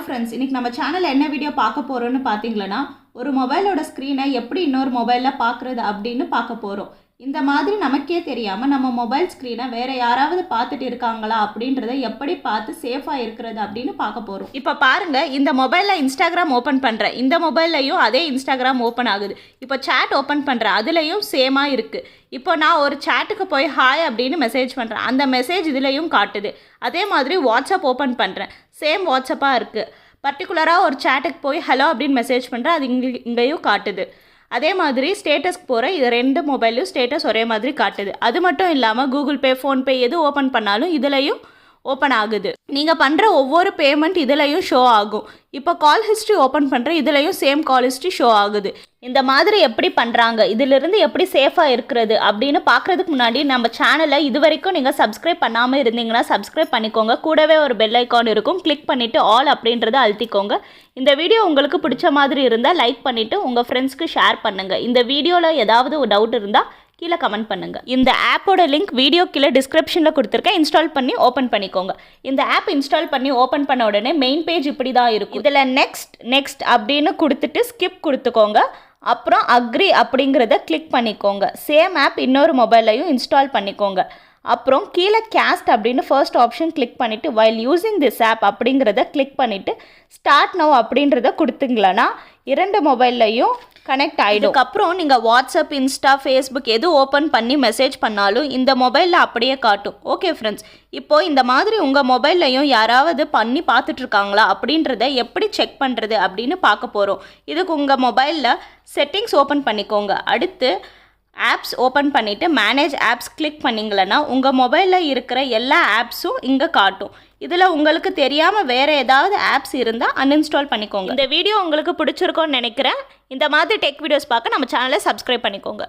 Friends, இன்னைக்கு நம்ம சேனல்ல என்ன வீடியோ பார்க்க போறோம்னு பார்த்தீங்களா, ஒரு மொபைலோட ஸ்க்ரீனை எப்படி இன்னொரு மொபைல்ல பார்க்குறது அப்படின்னு பார்க்க போறோம். இந்த மாதிரி நமக்கே தெரியாம நம்ம மொபைல் ஸ்க்ரீனை வேற யாராவது பார்த்துட்டு இருக்காங்களா அப்படின்றத எப்படி பார்த்து சேஃபா இருக்கிறது அப்படின்னு பார்க்க போறோம். இப்போ பாருங்க, இந்த மொபைல்ல இன்ஸ்டாகிராம் ஓபன் பண்றேன். இந்த மொபைல்லையும் அதே இன்ஸ்டாகிராம் ஓபன் ஆகுது. இப்போ சேட் ஓபன் பண்றேன், அதுலயும் சேமா இருக்கு. இப்போ நான் ஒரு சேட்டுக்கு போய் ஹாய் அப்படின்னு மெசேஜ் பண்ணுறேன், அந்த மெசேஜ் இதுலேயும் காட்டுது. அதே மாதிரி வாட்ஸ்அப் ஓப்பன் பண்ணுறேன், சேம் வாட்ஸ்அப்பாக இருக்குது. பர்டிகுலராக ஒரு சேட்டுக்கு போய் ஹலோ அப்படின்னு மெசேஜ் பண்ணுறேன், அது இங்கேயும் காட்டுது. அதே மாதிரி ஸ்டேட்டஸ்க்கு போகிற இது 2 மொபைல்லையும் ஸ்டேட்டஸ் ஒரே மாதிரி காட்டுது. அது மட்டும் இல்லாமல் கூகுள் பே, ஃபோன்பே எது ஓப்பன் பண்ணாலும் இதுலேயும் ஓப்பன் ஆகுது. நீங்கள் பண்ணுற ஒவ்வொரு பேமெண்ட் இதுலேயும் ஷோ ஆகும். இப்போ கால் ஹிஸ்ட்ரி ஓப்பன் பண்ணுற இதுலேயும் சேம் கால் ஹிஸ்ட்ரி ஷோ ஆகுது. இந்த மாதிரி எப்படி பண்ணுறாங்க, இதிலிருந்து எப்படி சேஃபாக இருக்கிறது அப்படின்னு பார்க்குறதுக்கு முன்னாடி நம்ம சேனலை இது வரைக்கும் நீங்கள் சப்ஸ்கிரைப் பண்ணாமல் இருந்தீங்கன்னா சப்ஸ்கிரைப் பண்ணிக்கோங்க. கூடவே ஒரு பெல் ஐக்கான் இருக்கும், கிளிக் பண்ணிவிட்டு ஆல் அப்படின்றத அழுத்திக்கோங்க. இந்த வீடியோ உங்களுக்கு பிடிச்ச மாதிரி இருந்தால் லைக் பண்ணிவிட்டு உங்கள் ஃப்ரெண்ட்ஸ்க்கு ஷேர் பண்ணுங்கள். இந்த வீடியோவில் ஏதாவது ஒரு டவுட் இருந்தால் கீழே கமெண்ட் பண்ணுங்கள். இந்த ஆப்போட லிங்க் வீடியோ கீழே டிஸ்கிரிப்ஷனில் கொடுத்துருக்கேன், இன்ஸ்டால் பண்ணி ஓப்பன் பண்ணிக்கோங்க. இந்த ஆப் இன்ஸ்டால் பண்ணி ஓப்பன் பண்ண உடனே மெயின் பேஜ் இப்படி தான் இருக்கும். இதில் நெக்ஸ்ட் அப்படின்னு கொடுத்துட்டு ஸ்கிப் கொடுத்துக்கோங்க. அப்புறம் அக்ரி அப்படிங்கிறத கிளிக் பண்ணிக்கோங்க. சேம் ஆப் இன்னொரு மொபைல்லையும் இன்ஸ்டால் பண்ணிக்கோங்க. அப்புறம் கீழே கேஸ்ட் அப்படின்னு ஃபர்ஸ்ட் ஆப்ஷன் கிளிக் பண்ணிவிட்டு வைல் யூஸிங் திஸ் ஆப் அப்படிங்கிறத கிளிக் பண்ணிவிட்டு ஸ்டார்ட் நவ் அப்படின்றத கொடுத்தீங்களன்னா 2 மொபைல்லையும் கனெக்ட் ஆகிடும். அப்புறம் நீங்கள் வாட்ஸ்அப், இன்ஸ்டா, ஃபேஸ்புக் எது ஓப்பன் பண்ணி மெசேஜ் பண்ணாலும் இந்த மொபைலில் அப்படியே காட்டும். ஓகே ஃப்ரெண்ட்ஸ், இப்போது இந்த மாதிரி உங்கள் மொபைல்லையும் யாராவது பண்ணி பார்த்துட்ருக்காங்களா அப்படின்றத எப்படி செக் பண்ணுறது அப்படின்னு பார்க்க போகிறோம். இதுக்கு உங்கள் மொபைலில் செட்டிங்ஸ் ஓப்பன் பண்ணிக்கோங்க. அடுத்து ஆப்ஸ் ஓப்பன் பண்ணிவிட்டு மேனேஜ் ஆப்ஸ் கிளிக் பண்ணிங்களன்னா உங்கள் மொபைலில் இருக்கிற எல்லா ஆப்ஸும் இங்கே காட்டும். இதில் உங்களுக்கு தெரியாமல் வேறு ஏதாவது ஆப்ஸ் இருந்தால் அன்இன்ஸ்டால் பண்ணிக்கோங்க. இந்த வீடியோ உங்களுக்கு பிடிச்சிருக்கோன்னு நினைக்கிறேன். இந்த மாதிரி டெக் வீடியோஸ் பார்க்க நம்ம சேனலை சப்ஸ்கிரைப் பண்ணிக்கோங்க.